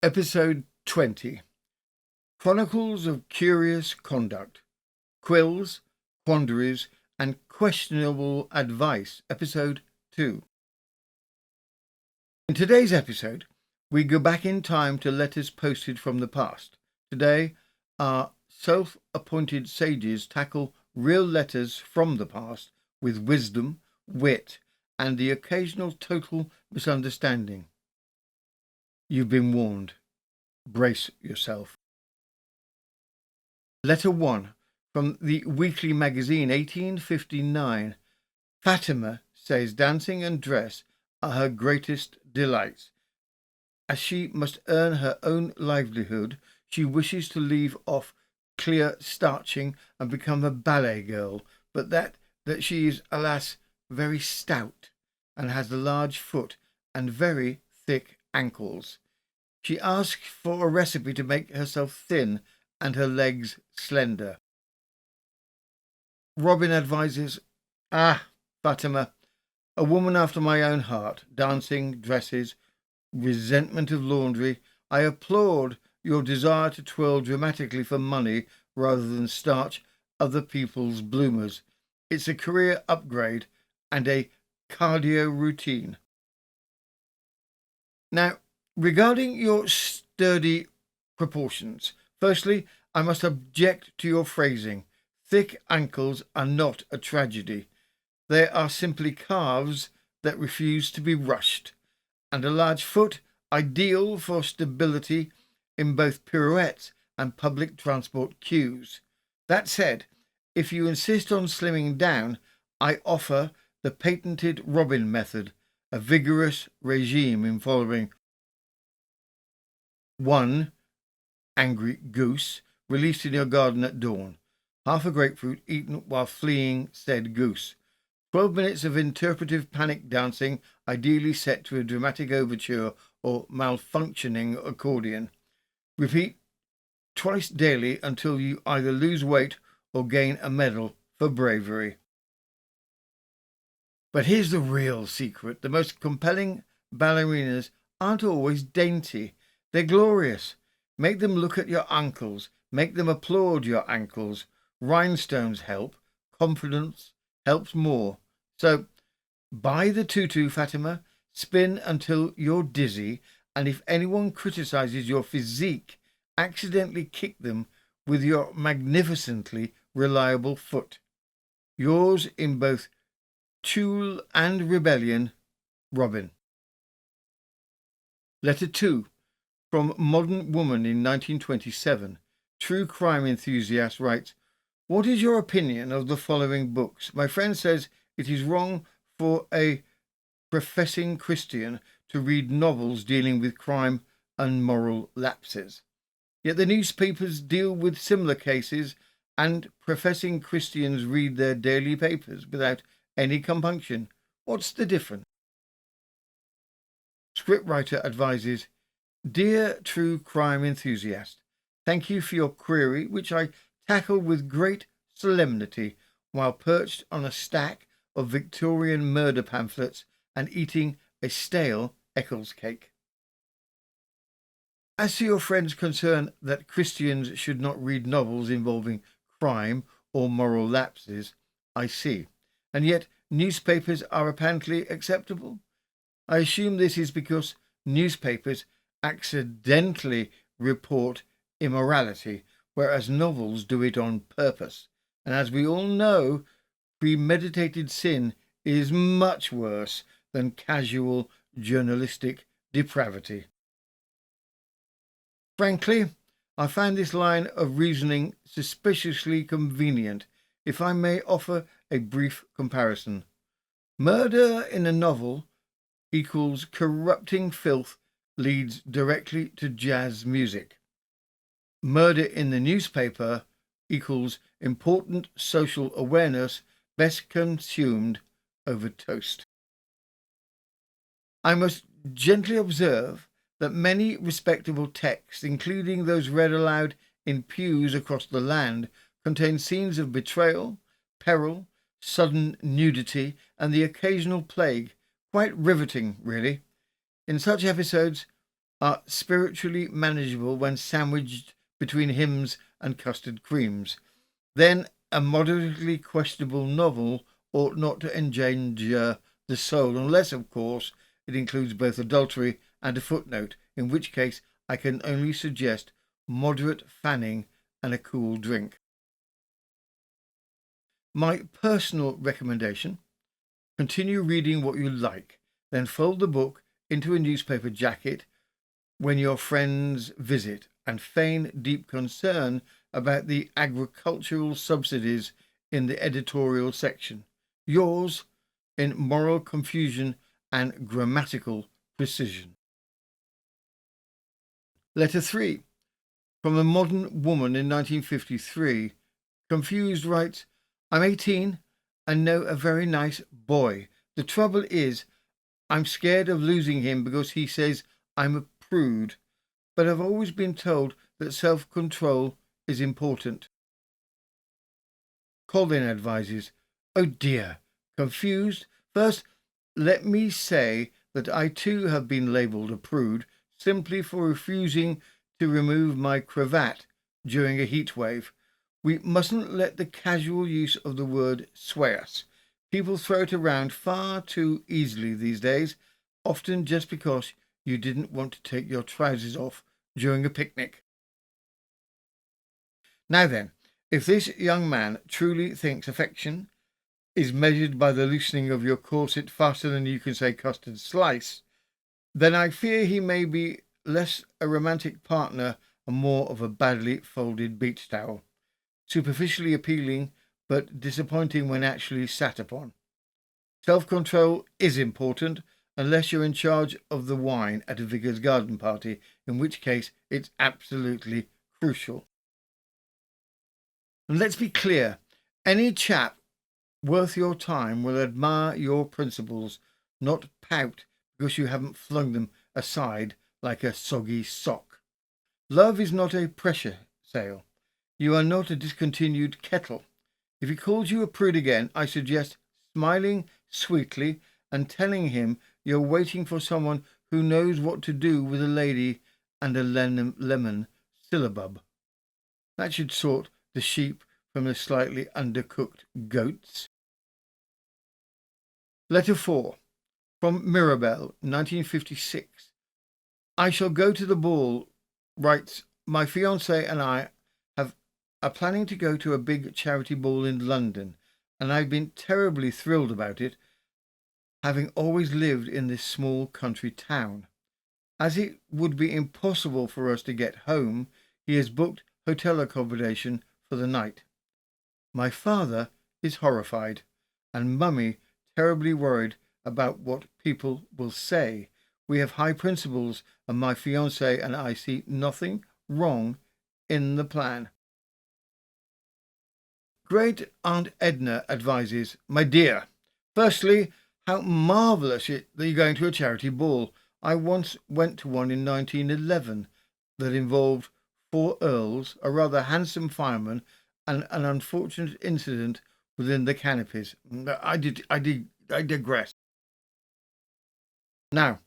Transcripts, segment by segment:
Episode 20. Chronicles of Curious Conduct. Quills, Quandaries, and Questionable Advice. Episode 2. In today's episode, we go back in time to letters posted from the past. Today, our self-appointed sages tackle real letters from the past with wisdom, wit, and the occasional total misunderstanding. You've been warned. Brace yourself. Letter 1 from the Weekly Magazine, 1859. Fatima says dancing and dress are her greatest delights. As she must earn her own livelihood, she wishes to leave off clear starching and become a ballet girl, but that she is, alas, very stout and has a large foot and very thick ankles. She asks for a recipe to make herself thin and her legs slender. Robin advises, Fatima, a woman after my own heart, dancing, dresses, resentment of laundry. I applaud your desire to twirl dramatically for money rather than starch other people's bloomers. It's a career upgrade and a cardio routine. Now, regarding your sturdy proportions, firstly, I must object to your phrasing. Thick ankles are not a tragedy. They are simply calves that refuse to be rushed, and a large foot ideal for stability in both pirouettes and public transport queues. That said, if you insist on slimming down, I offer the patented Robin method, a vigorous regime involving 1. Angry goose, released in your garden at dawn. Half a grapefruit eaten while fleeing said goose. 12 minutes of interpretive panic dancing, ideally set to a dramatic overture or malfunctioning accordion. Repeat twice daily until you either lose weight or gain a medal for bravery. But here's the real secret. The most compelling ballerinas aren't always dainty. They're glorious. Make them look at your ankles. Make them applaud your ankles. Rhinestones help. Confidence helps more. So, buy the tutu, Fatima. Spin until you're dizzy. And if anyone criticizes your physique, accidentally kick them with your magnificently reliable foot. Yours in both tulle and rebellion, Robin. Letter 2. From Modern Woman in 1927, true crime enthusiast writes, what is your opinion of the following books? My friend says it is wrong for a professing Christian to read novels dealing with crime and moral lapses. Yet the newspapers deal with similar cases and professing Christians read their daily papers without any compunction. What's the difference? Scriptwriter advises, dear true crime enthusiast, thank you for your query, which I tackle with great solemnity while perched on a stack of Victorian murder pamphlets and eating a stale eccles cake. As to your friend's concern that Christians should not read novels involving crime or moral lapses, I see. And yet newspapers are apparently acceptable. I assume this is because newspapers accidentally report immorality, whereas novels do it on purpose. And as we all know, premeditated sin is much worse than casual journalistic depravity. Frankly, I find this line of reasoning suspiciously convenient, if I may offer a brief comparison. Murder in a novel equals corrupting filth leads directly to jazz music. Murder in the newspaper equals important social awareness best consumed over toast. I must gently observe that many respectable texts, including those read aloud in pews across the land, contain scenes of betrayal, peril, sudden nudity, and the occasional plague. Quite riveting, really. In such episodes, are spiritually manageable when sandwiched between hymns and custard creams. Then a moderately questionable novel ought not to endanger the soul, unless, of course, it includes both adultery and a footnote, in which case I can only suggest moderate fanning and a cool drink. My personal recommendation: continue reading what you like, then fold the book into a newspaper jacket when your friends visit, and feign deep concern about the agricultural subsidies in the editorial section. Yours, in moral confusion and grammatical precision. Letter 3. From a modern woman in 1953. Confused writes, I'm 18 and know a very nice boy. The trouble is, I'm scared of losing him because he says I'm a prude, but I've always been told that self-control is important. Colin advises, oh dear, confused? First, let me say that I too have been labelled a prude simply for refusing to remove my cravat during a heat wave. We mustn't let the casual use of the word sway us. People throw it around far too easily these days, often just because you didn't want to take your trousers off during a picnic. Now then, if this young man truly thinks affection is measured by the loosening of your corset faster than you can say custard slice, then I fear he may be less a romantic partner and more of a badly folded beach towel. Superficially appealing, but disappointing when actually sat upon. Self-control is important, unless you're in charge of the wine at a vicar's garden party, in which case it's absolutely crucial. And let's be clear, any chap worth your time will admire your principles, not pout because you haven't flung them aside like a soggy sock. Love is not a pressure sale. You are not a discontinued kettle. If he calls you a prude again, I suggest smiling sweetly and telling him you're waiting for someone who knows what to do with a lady and a lemon syllabub. That should sort the sheep from the slightly undercooked goats. Letter 4. From Mirabelle, 1956. I shall go to the ball, writes, my fiancé and I are planning to go to a big charity ball in London, and I've been terribly thrilled about it, having always lived in this small country town. As it would be impossible for us to get home, he has booked hotel accommodation for the night. My father is horrified, and Mummy terribly worried about what people will say. We have high principles, and my fiancé and I see nothing wrong in the plan. Great Aunt Edna advises, my dear, firstly, how marvellous it that you're going to a charity ball. I once went to one in 1911 that involved 4 earls, a rather handsome fireman, and an unfortunate incident within the canopies. I digress. Now,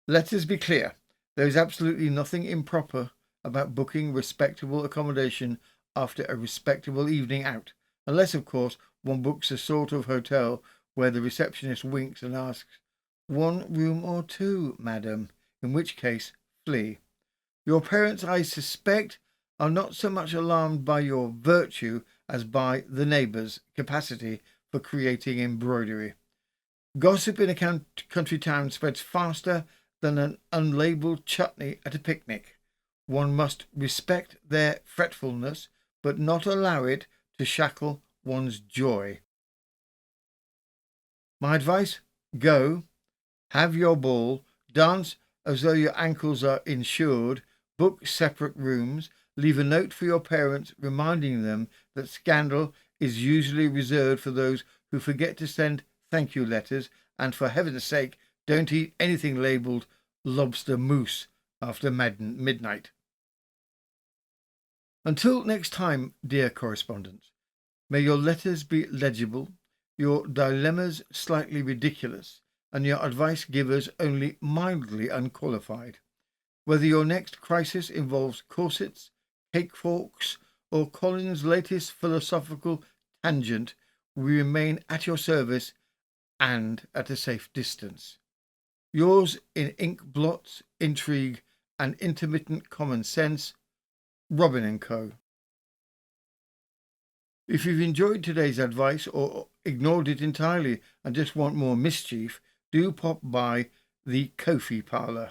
let us be clear. There is absolutely nothing improper about booking respectable accommodation after a respectable evening out. Unless, of course, one books a sort of hotel where the receptionist winks and asks, 1 room or 2, madam, in which case, flee. Your parents, I suspect, are not so much alarmed by your virtue as by the neighbours' capacity for creating embroidery. Gossip in a country town spreads faster than an unlabelled chutney at a picnic. One must respect their fretfulness, but not allow it to shackle one's joy. My advice: go, have your ball, dance as though your ankles are insured, book separate rooms, leave a note for your parents reminding them that scandal is usually reserved for those who forget to send thank you letters, and for heaven's sake, don't eat anything labelled Lobster Mousse after midnight. Until next time, dear correspondents, may your letters be legible, your dilemmas slightly ridiculous, and your advice givers only mildly unqualified. Whether your next crisis involves corsets, cake forks, or Colin's latest philosophical tangent, we remain at your service and at a safe distance. Yours in ink blots, intrigue, and intermittent common sense, Robin & Co. If you've enjoyed today's advice or ignored it entirely and just want more mischief, do pop by the Ko-fi parlour.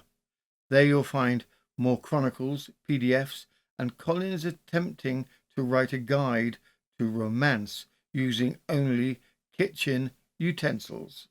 There you'll find more Chronicles, PDFs, and Colin's attempting to write a guide to romance using only kitchen utensils.